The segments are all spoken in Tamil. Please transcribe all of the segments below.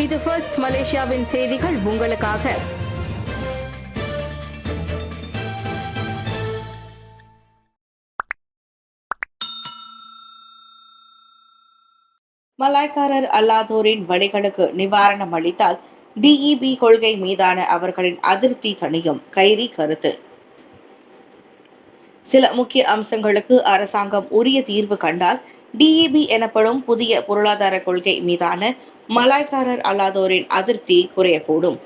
இது ஃபர்ஸ்ட் மலேசியாவின் செய்திகள் உங்களுக்காக. மலாய்க்காரர் அல்லாதோரின் வழிகளுக்கு நிவாரணம் அளித்தால் டிஇபி கொள்கை மீதான அவர்களின் அதிருப்தி தணியும், கைரி கருத்து. சில முக்கிய அம்சங்களுக்கு அரசாங்கம் உரிய தீர்வு கண்டால் டிஇபி எனப்படும் புதிய பொருளாதார கொள்கை மீதான மலாய்க்காரர் அல்லாதோரின் அதிருப்தி குறையக்கூடும்.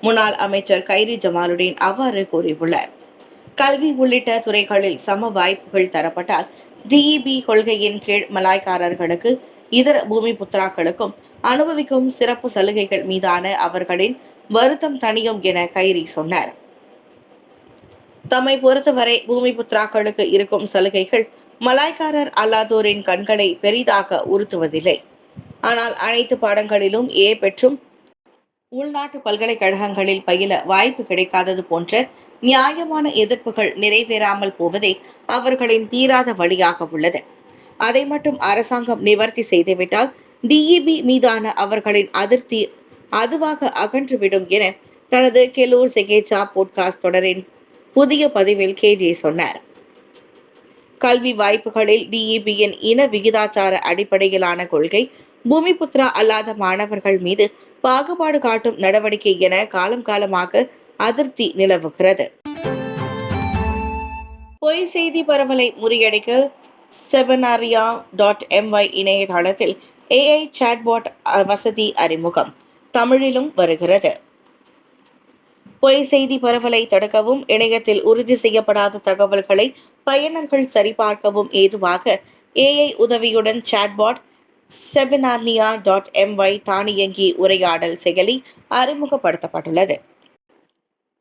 முன்னாள் அமைச்சர் கைரி ஜமாலுடீன் அவ்வாறு கூறியுள்ளார். கல்வி உள்ளிட்ட துறைகளில் சம வாய்ப்புகள் தரப்பட்டால் டிஇபி கொள்கையின் கீழ் மலாய்க்காரர்களுக்கு இதர பூமி புத்ராக்களுக்கும் அனுபவிக்கும் சிறப்பு சலுகைகள் மீதான அவர்களின் வருத்தம் தணியும் என கைரி சொன்னார். தம்மை பொறுத்தவரை பூமி புத்ராக்களுக்கு இருக்கும் சலுகைகள் மலாய்க்காரர் அல்லாதோரின் கண்களை பெரிதாக உறுத்துவதில்லை. ஆனால் அனைத்து பாடங்களிலும் ஏ பெற்றும் உள்நாட்டு பல்கலைக்கழகங்களில் பயில வாய்ப்பு கிடைக்காதது போன்ற நியாயமான எதிர்ப்புகள் நிறைவேறாமல் போவதே அவர்களின் தீராத வழியாக உள்ளது. அதை மட்டும் அரசாங்கம் நிவர்த்தி செய்துவிட்டால் டிஇபி மீதான அவர்களின் அதிருப்தி அதுவாக அகன்றுவிடும் என தனது கெலூர் செகேச்சா போட்காஸ்ட் தொடரின் புதிய பதிவில் கேஜே சொன்னார். கல்வி வாய்ப்புகளில் டிஇபியின் இன விகிதாச்சார அடிப்படையிலான கொள்கை பூமிபுத்ரா அல்லாத மாணவர்கள் மீது பாகுபாடு காட்டும் நடவடிக்கை என காலம் காலமாக அதிருப்தி நிலவுகிறது. பொய் செய்தி பரவலை முறியடிக்க sebenaria.my இணையதளத்தில் AI சாட்பாட் வசதி அறிமுகம், தமிழிலும் வருகிறது. பொய் செய்தி பரவலை தடுக்கவும் இணையத்தில் உறுதி செய்யப்படாத தகவல்களை பயனர்கள் சரிபார்க்கவும் ஏதுவாக AI உதவியுடன் சாட்பாட் sebenaria.my தானியங்கி உரையாடல் செயலி அறிமுகப்படுத்தப்பட்டுள்ளது.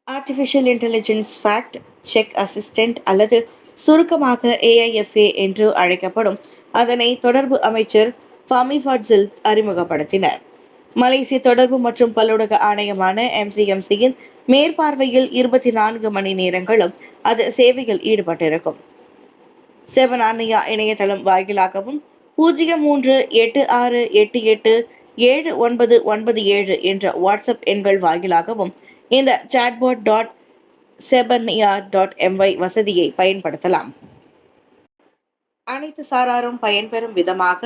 Artificial intelligence fact check assistant அல்லது சுருக்கமாக AIFA என்று அழைக்கப்படும் அதனை தொடர்பு அமைச்சர் ஃபமி ஃபட்சில் அறிமுகப்படுத்தினர். மலேசிய தொடர்பு மற்றும் பல்லூடக ஆணையமான MCMCயின் மேற்பார்வையில் 24 மணி நேரங்களும் அது சேவையில் ஈடுபட்டிருக்கும். செபனானியா இணையதளம் வாயிலாகவும் 0386887997 என்ற வாட்ஸ்அப் எண்கள் வாயிலாகவும் இந்த chatbot.sebenaria.my வசதியை பயன்படுத்தலாம். அனைத்து சாராரும் பயன்பெறும் விதமாக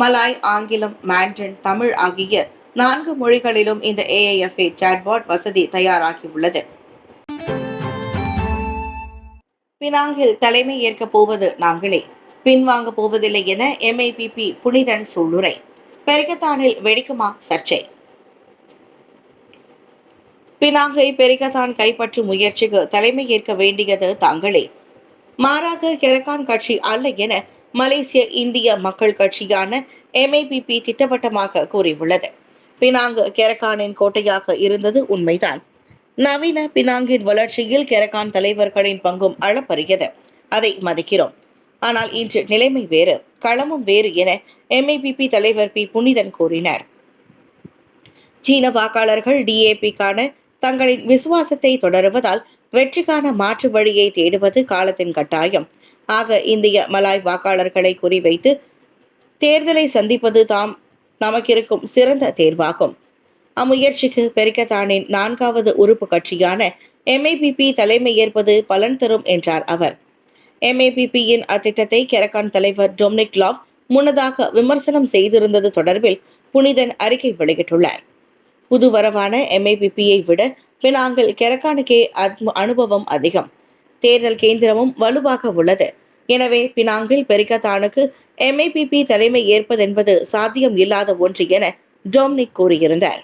மலாய், ஆங்கிலம், மாண்ட்ரின், தமிழ் ஆகிய 4 மொழிகளிலும் இந்த AIFA சாட்பாட் வசதி தயாராகியுள்ளது. பினாங்கில் தலைமை ஏற்க போவது நாங்களே, பின்வாங்க போவதில்லை என MAPP புனிதன் சூளுரை. பெரிக்கத்தானில் வெடிக்குமா சர்ச்சை? பினாங்கை பெரிக்கத்தான் கைப்பற்றும் முயற்சிக்கு தலைமை ஏற்க வேண்டியது தாங்களே, மாறாக கெரக்கான் கட்சி அல்ல என மலேசிய இந்திய மக்கள் கட்சியான MAPP திட்டவட்டமாக கூறியுள்ளது. பினாங்கு கெரக்கானின் கோட்டையாக இருந்தது உண்மைதான். நவீன பினாங்கின் வளர்ச்சியில் கெரக்கான் தலைவர்களின் பங்கும் அளப்பரியது. அதை மதிக்கிறோம். ஆனால் இன்று நிலைமை வேறு, களமும் வேறு என MAPP தலைவர் பி புனிதன் கூறினார். சீன வாக்காளர்கள் DAPக்கான தங்களின் விசுவாசத்தை தொடருவதால் வெற்றிக்கான மாற்று வழியை தேடுவது காலத்தின் கட்டாயம். ஆக இந்திய மலாய் வாக்காளர்களை குறிவைத்து தேர்தலை சந்திப்பது நமக்கிருக்கும் சிறந்த தேர்வாகும். அம்முயற்சிக்கு பெரிக்கத்தானின் 4வது உறுப்பு கட்சியான MAPP தலைமை ஏற்பது பலன் தரும் என்றார் அவர். MAPPயின் அத்திட்டத்தை கெரக்கான் தலைவர் டொமினிக் லாவ் முன்னதாக விமர்சனம் செய்திருந்தது தொடர்பில் புனிதன் அறிக்கை வெளியிட்டுள்ளார். புதுவரவான MAPPயை விட பினாங்கில் கெரக்கானுக்கே அனுபவம் அதிகம், தேர்தல் கேந்திரமும் வலுவாக உள்ளது. எனவே பினாங்கில் பெரிக்கத்தானுக்கு MAPP தலைமை ஏற்பதென்பது சாத்தியம் இல்லாத ஒன்று என டொமினிக் கூறியிருந்தார்.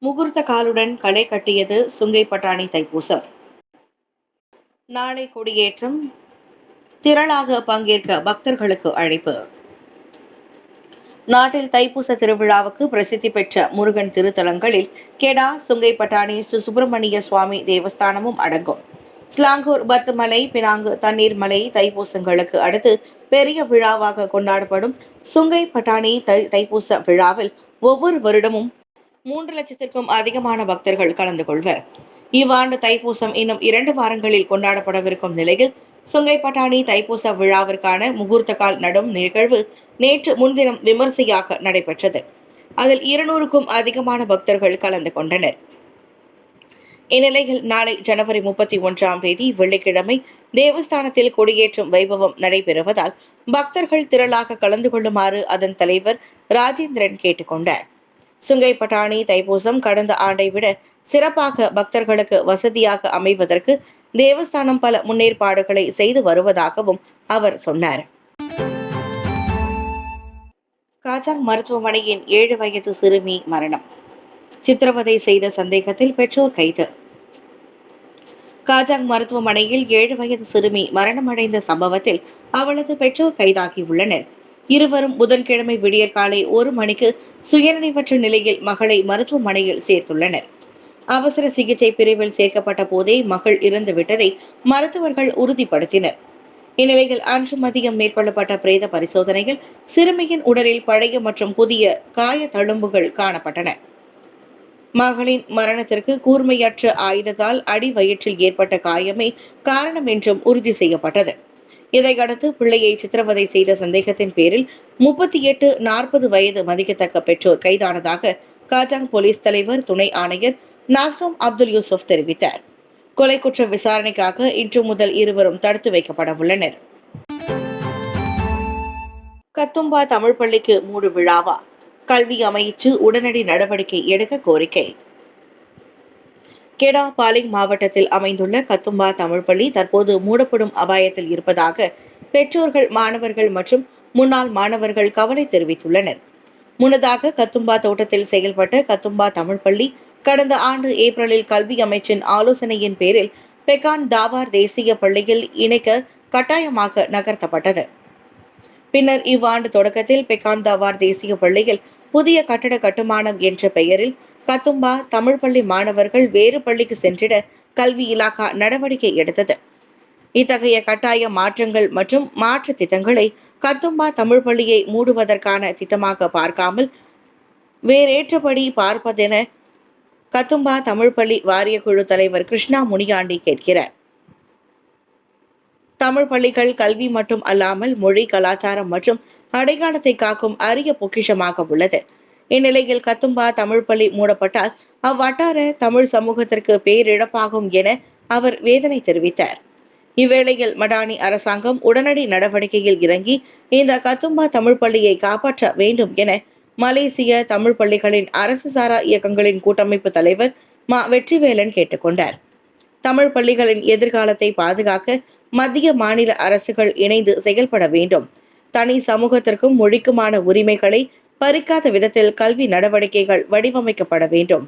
முகூர்த்த காலுடன் களை கட்டியது சுங்கை பட்டாணி தைப்பூசம். நாளை கொடியேற்றம், திரளாக பங்கேற்க பக்தர்களுக்கு அழைப்பு. நாட்டில் தைப்பூச திருவிழாவுக்கு பிரசித்தி பெற்ற முருகன் திருத்தலங்களில் கெடா, சுங்கை பட்டாணி, ஸ்ரீ சுப்பிரமணிய சுவாமி தேவஸ்தானமும் அடங்கும். ஸ்லாங்கூர் பத்துமலை, பினாங்கு தண்ணீர்மலை தைப்பூசங்களுக்கு அடுத்து பெரிய விழாவாக கொண்டாடப்படும் சுங்கை பட்டாணி தைப்பூச விழாவில் ஒவ்வொரு வருடமும் 3 லட்சத்திற்கும் அதிகமான பக்தர்கள் கலந்து கொள்வர். இவ்வாண்டு தைப்பூசம் இன்னும் 2 வாரங்களில் கொண்டாடப்படவிருக்கும் நிலையில் சுங்கை பட்டாணி தைப்பூச விழாவிற்கான முகூர்த்த கால் நடும் நிகழ்வு நேற்று முன்தினம் விமர்சையாக நடைபெற்றது. அதில் 200க்கும் அதிகமான பக்தர்கள் கலந்து கொண்டனர். இந்நிலையில் நாளை ஜனவரி 31ஆம் தேதி வெள்ளிக்கிழமை தேவஸ்தானத்தில் கொடியேற்றும் வைபவம் நடைபெறுவதால் பக்தர்கள் திரளாக கலந்து கொள்ளுமாறு அதன் தலைவர் ராஜேந்திரன் கேட்டுக்கொண்டார். சுங்கை பட்டாணி தைப்பூசம் கடந்த ஆண்டை விட சிறப்பாக பக்தர்களுக்கு வசதியாக அமைவதற்கு தேவஸ்தானம் பல முன்னேற்பாடுகளை செய்து வருவதாகவும் அவர் சொன்னார். காஜாங் மருத்துவமனையின் 7 வயது சிறுமி மரணம். சித்திரவதை செய்த சந்தேகத்தில் பெற்றோர் கைது. காஜாங் மருத்துவமனையில் 7 வயது சிறுமி மரணமடைந்த சம்பவத்தில் அவளது பெற்றோர் கைதாகியுள்ளனர். இருவரும் புதன்கிழமை விடியற்காலை 1 மணிக்கு சுயநினைவற்ற நிலையில் மகளை மருத்துவமனையில் சேர்த்துள்ளனர். அவசர சிகிச்சை பிரிவில் சேர்க்கப்பட்ட போதே மகள் இறந்துவிட்டதை மருத்துவர்கள் உறுதிப்படுத்தினர். இந்நிலையில் அன்று மதியம் மேற்கொள்ளப்பட்ட பிரேத பரிசோதனையில் சிறுமியின் உடலில் பழைய மற்றும் புதிய காய தழும்புகள் காணப்பட்டன. மகளின் மரணத்திற்கு கூர்மையற்ற ஆயுதத்தால் அடி வயிற்றில் ஏற்பட்ட காயமே காரணம் என்றும் உறுதி செய்யப்பட்டது. இதையடுத்து பிள்ளையை சித்திரவதை செய்த சந்தேகத்தின் பேரில் 38-40 வயது மதிக்கத்தக்க பெற்றோர் கைதானதாக காஜாங் போலீஸ் தலைவர் துணை ஆணையர் நாஸ்ரோம் அப்துல் யூசுப் தெரிவித்தார். கொலை குற்ற விசாரணைக்காக இன்று முதல் இருவரும் தடுத்து வைக்கப்பட உள்ளனர். கத்தும்பா தமிழ் பள்ளிக்கு மூடு விழாவா? கல்வி அமைச்சு உடனடி நடவடிக்கை எடுக்க கோரிக்கை. கெடா பாலிங் மாவட்டத்தில் அமைந்துள்ள கத்தும்பா தமிழ் பள்ளி தற்போது மூடப்படும் அபாயத்தில் இருப்பதாக பெற்றோர்கள், மாணவர்கள் மற்றும் முன்னாள் மாணவர்கள் கவலை தெரிவித்துள்ளனர். முன்னதாக கத்தும்பா தோட்டத்தில் செயல்பட்ட கத்தும்பா தமிழ் பள்ளி கடந்த ஆண்டு ஏப்ரலில் கல்வி அமைச்சின் ஆலோசனையின் பேரில் பெகான் தாவார் தேசிய பள்ளியில் இணைக்க கட்டாயமாக நகர்த்தப்பட்டது. பின்னர் இவ்வாண்டு தொடக்கத்தில் பெகான் தாவார் தேசிய பள்ளியில் புதிய கட்டட கட்டுமானம் என்ற பெயரில் கத்தும்பா தமிழ் பள்ளி மாணவர்கள் வேறு பள்ளிக்கு சென்றிட கல்வி இலாகா நடவடிக்கை எடுத்தது. இத்தகைய கட்டாய மாற்றங்கள் மற்றும் மாற்று திட்டங்களை கத்தும்பா தமிழ் பள்ளியை மூடுவதற்கான திட்டமாக பார்க்காமல் வேறேற்றபடி பார்ப்பதென கத்தும்பா தமிழ் பள்ளி வாரிய குழு தலைவர் கிருஷ்ணா முனியாண்டி கேட்கிறார். தமிழ் பள்ளிகள் கல்வி மட்டும் அல்லாமல் மொழி, கலாச்சாரம் மற்றும் அடையாளத்தை காக்கும் அரிய பொக்கிஷமாக உள்ளது. இந்நிலையில் கத்தும்பா தமிழ் பள்ளி மூடப்பட்டால் அவ்வட்டார தமிழ் சமூகத்திற்கு பேரிழப்பாகும் என அவர் வேதனை தெரிவித்தார். இவ்வேளையில் மடானி அரசாங்கம் உடனடி நடவடிக்கையில் இறங்கி இந்த கத்தும்பா தமிழ் பள்ளியை காப்பாற்ற வேண்டும் என மலேசிய தமிழ் பள்ளிகளின் அரசு சாரா இயக்கங்களின் கூட்டமைப்பு தலைவர் மா வெற்றிவேலன் கேட்டுக்கொண்டார். தமிழ் பள்ளிகளின் எதிர்காலத்தை பாதுகாக்க மத்திய மாநில அரசுகள் இணைந்து செயல்பட வேண்டும். தனி சமூகத்திற்கும் மொழிக்குமான உரிமைகளை பறிக்காத விதத்தில் கல்வி நடவடிக்கைகள் வடிவமைக்கப்பட வேண்டும்.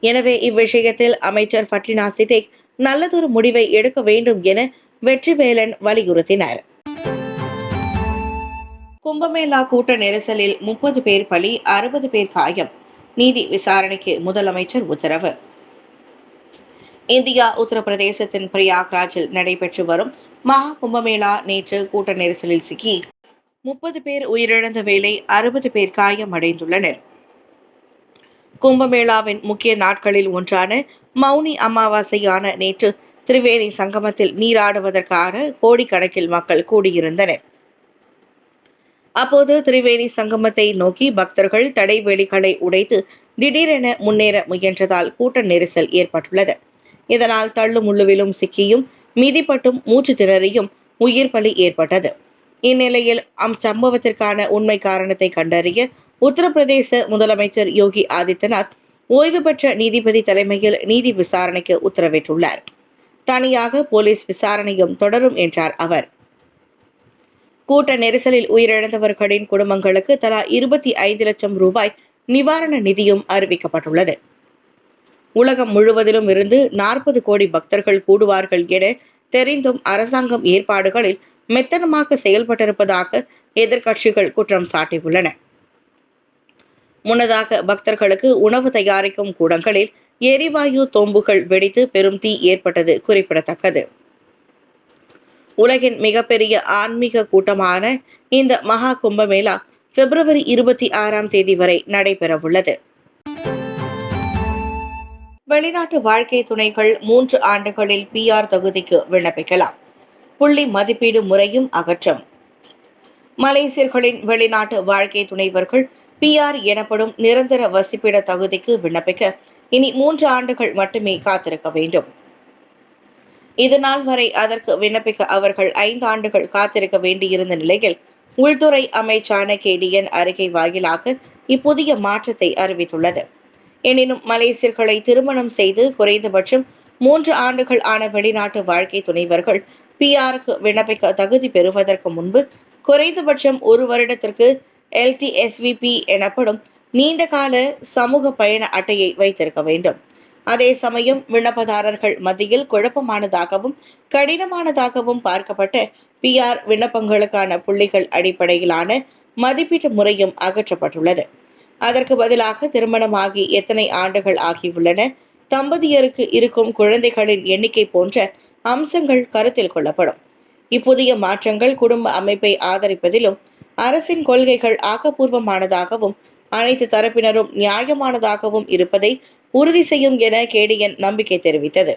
எனவே இவ்விஷயத்தில் அமைச்சர் ஃபட்லினா சிட்டேக் நல்லதொரு முடிவை எடுக்க வேண்டும் என வெற்றிவேலன் வலியுறுத்தினார். கும்பமேளா கூட்ட நெரிசலில் 30 பேர் பலி, 60 பேர் காயம். நீதி விசாரணைக்கு முதலமைச்சர் உத்தரவு. இந்தியா உத்தரப்பிரதேசத்தின் பிரயாக்ராஜில் நடைபெற்று வரும் மகா கும்பமேளா நேற்று கூட்ட நெரிசலில் சிக்கி 30 பேர் உயிரிழந்த வேளை 60 பேர் காயமடைந்துள்ளனர். கும்பமேளாவின் முக்கிய நாட்களில் ஒன்றான மௌனி அமாவாசையான நேற்று திரிவேணி சங்கமத்தில் நீராடுவதற்காக கோடிக்கணக்கில் மக்கள் கூடியிருந்தனர். அப்போது திரிவேணி சங்கமத்தை நோக்கி பக்தர்கள் தடைவேலிகளை உடைத்து திடீரென முன்னேற முயன்றதால் கூட்ட நெரிசல் ஏற்பட்டுள்ளது. இதனால் தள்ளு முள்ளுவிலும் சிக்கியும் மிதிப்பட்டும் மூச்சு திணறியும் உயிர் பலி ஏற்பட்டது. இந்நிலையில் அச்சம்பவத்திற்கான உண்மை காரணத்தை கண்டறிய உத்தரப்பிரதேச முதலமைச்சர் யோகி ஆதித்யநாத் ஓய்வு பெற்ற நீதிபதி தலைமையில் நீதி விசாரணைக்கு உத்தரவிட்டுள்ளார். தனியாக போலீஸ் விசாரணையும் தொடரும் என்றார் அவர். கூட்ட நெரிசலில் உயிரிழந்தவர்களின் குடும்பங்களுக்கு தலா 25 லட்சம் ரூபாய் நிவாரண நிதியும் அறிவிக்கப்பட்டுள்ளது. உலகம் முழுவதிலும் இருந்து 40 கோடி பக்தர்கள் கூடுவார்கள் என தெரிந்தும் அரசாங்கம் ஏற்பாடுகளில் மெத்தனமாக செயல்பட்டிருப்பதாக எதிர்க்கட்சிகள் குற்றம் சாட்டியுள்ளன. முன்னதாக பக்தர்களுக்கு உணவு தயாரிக்கும் கூடங்களில் எரிவாயு தோம்புகள் வெடித்து பெரும் தீ ஏற்பட்டது குறிப்பிடத்தக்கது. உலகின் மிகப்பெரிய ஆன்மீக கூட்டமான இந்த மகா கும்பமேளா பிப்ரவரி 26ஆம் தேதி வரை நடைபெறவுள்ளது. வெளிநாட்டு வாழ்க்கை துணைகள் 3 ஆண்டுகளில் PR தகுதிக்கு விண்ணப்பிக்கலாம். புள்ளி மதிப்பீடு முறையும் அகற்றம். மலேசியர்களின் வெளிநாட்டு வாழ்க்கை துணைவர்கள் பிஆர் எனப்படும் நிரந்தர வசிப்பிட தகுதிக்கு விண்ணப்பிக்க இனி 3 ஆண்டுகள் மட்டுமே காத்திருக்க வேண்டும். இதுநாள் வரை அதற்கு விண்ணப்பிக்க அவர்கள் 5 ஆண்டுகள் காத்திருக்க வேண்டியிருந்த நிலையில் உள்துறை அமைச்சான கேடிஎன் அறிக்கை வாயிலாக இப்புதிய மாற்றத்தை அறிவித்துள்ளது. எனினும் மலேசியர்களை திருமணம் செய்து குறைந்தபட்சம் 3 ஆண்டுகள் ஆன வெளிநாட்டு வாழ்க்கை துணைவர்கள் பிஆருக்கு விண்ணப்பிக்க தகுதி பெறுவதற்கு முன்பு குறைந்தபட்சம் 1 வருடத்திற்கு LTSVP எனப்படும் நீண்டகால சமூக பயண அட்டையை வைத்திருக்க வேண்டும். அதே சமயம் விண்ணப்பதாரர்கள் மத்தியில் குழப்பமானதாகவும் கடினமானதாகவும் பார்க்கப்பட்ட பிஆர் விண்ணப்பங்களுக்கான புள்ளிகள் அடிப்படையிலான மதிப்பீட்டு முறையும் அகற்றப்பட்டுள்ளது. அதற்கு பதிலாக திருமணமாகி எத்தனை ஆண்டுகள் ஆகியுள்ளன, தம்பதியருக்கு இருக்கும் குழந்தைகளின் எண்ணிக்கை போன்ற அம்சங்கள் கருத்தில் கொள்ளப்படும். இப்புதிய மாற்றங்கள் குடும்ப அமைப்பை ஆதரிப்பதிலும் அரசின் கொள்கைகள் ஆக்கப்பூர்வமானதாகவும் அனைத்து தரப்பினரும் நியாயமானதாகவும் இருப்பதை உறுதி செய்யும் என கேடிஎன் நம்பிக்கை தெரிவித்தது.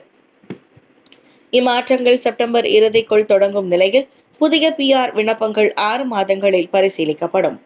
இம்மாற்றங்கள் செப்டம்பர் இறுதிக்குள் தொடங்கும் நிலையில் புதிய பிஆர் விண்ணப்பங்கள் 6 மாதங்களில் பரிசீலிக்கப்படும்.